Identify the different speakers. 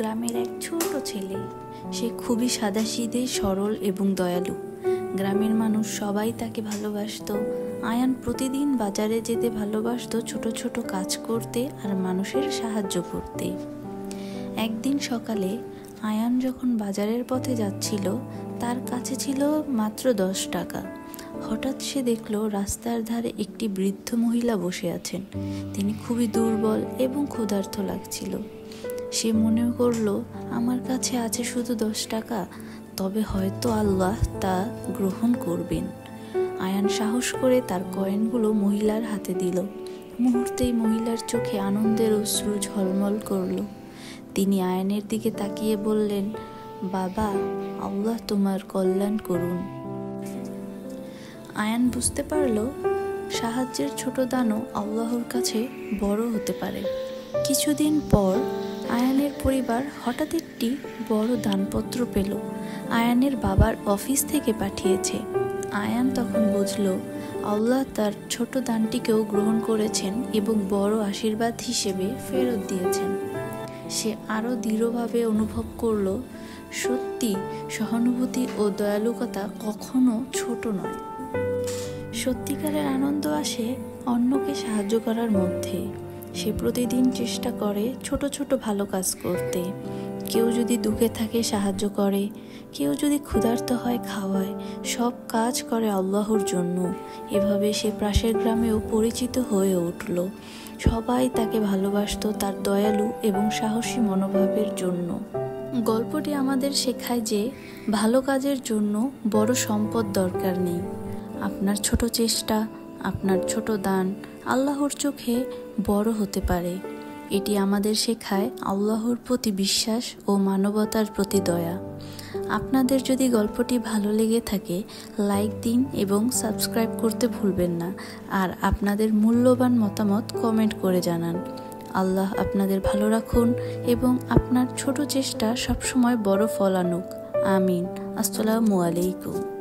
Speaker 1: গ্রামের এক ছোট ছেলে। সে খুবই সাদাসিধে, সরল এবং দয়ালু। গ্রামের মানুষ সবাই তাকে ভালোবাসতো। আয়ান প্রতিদিন বাজারে যেতে ভালোবাসতো, ছোট ছোট কাজ করতে আর মানুষের সাহায্য করতে। একদিন সকালে আয়ান যখন বাজারের পথে যাচ্ছিল, তার কাছে ছিল মাত্র 10 টাকা। হঠাৎ সে দেখল রাস্তার ধারে একটি বৃদ্ধ মহিলা বসে আছেন। তিনি খুবই দুর্বল এবং ক্ষুধার্ত লাগছিল। সে মনে করল, আমার কাছে আছে শুধু 10 টাকা, তবে হয়তো আল্লাহ তা গ্রহণ করবেন। আয়ান সাহস করে তার কয়েনগুলো মহিলার হাতে দিল। মুহূর্তেই মহিলার চোখে আনন্দের অশ্রু ঝলমল করল। তিনি আয়ানের দিকে তাকিয়ে বললেন, বাবা, আল্লাহ তোমার কল্যাণ করুন। আয়ান বুঝতে পারল, সাহায্যের ছোট দানও আল্লাহর কাছে বড় হতে পারে। কিছুদিন পর আয়ানের পরিবার হঠাৎ একটি বড় দানপত্র পেল। আয়ানের বাবার অফিস থেকে পাঠিয়েছে। আয়ান তখন বুঝল, আল্লাহ তার ছোট দানটিকেও গ্রহণ করেছেন এবং বড় আশীর্বাদ হিসেবে ফেরত দিয়েছেন। সে আরও দৃঢ়ভাবে অনুভব করল, সত্যি সহানুভূতি ও দয়ালুকতা কখনো ছোট নয়। সত্যিকারের আনন্দ আসে অন্যকে সাহায্য করার মধ্যে। সে প্রতিদিন চেষ্টা করে ছোট ছোট ভালো কাজ করতে। কেউ যদি দুঃখে থাকে সাহায্য করে, কেউ যদি ক্ষুধার্ত হয় খাওয়ায়। সব কাজ করে আল্লাহর জন্য। এভাবে সে পাশের গ্রামেও পরিচিত হয়ে উঠল। সবাই তাকে ভালোবাসতো তার দয়ালু এবং সাহসী মনোভাবের জন্য। গল্পটি আমাদের শেখায় যে ভালো কাজের জন্য বড় সম্পদ দরকার নেই। আপনার ছোট চেষ্টা, আপনার ছোট দান আল্লাহর চোখে বড় হতে পারে। এটি আমাদের শেখায় আল্লাহর প্রতি বিশ্বাস ও মানবতার প্রতি দয়া। আপনাদের যদি গল্পটি ভালো লেগে থাকে, লাইক দিন এবং সাবস্ক্রাইব করতে ভুলবেন না। আর আপনাদের মূল্যবান মতামত কমেন্ট করে জানান। আল্লাহ আপনাদের ভালো রাখুন এবং আপনার ছোট চেষ্টা সবসময় বড় ফল আনুক। আমিন। আসসালামু আলাইকুম।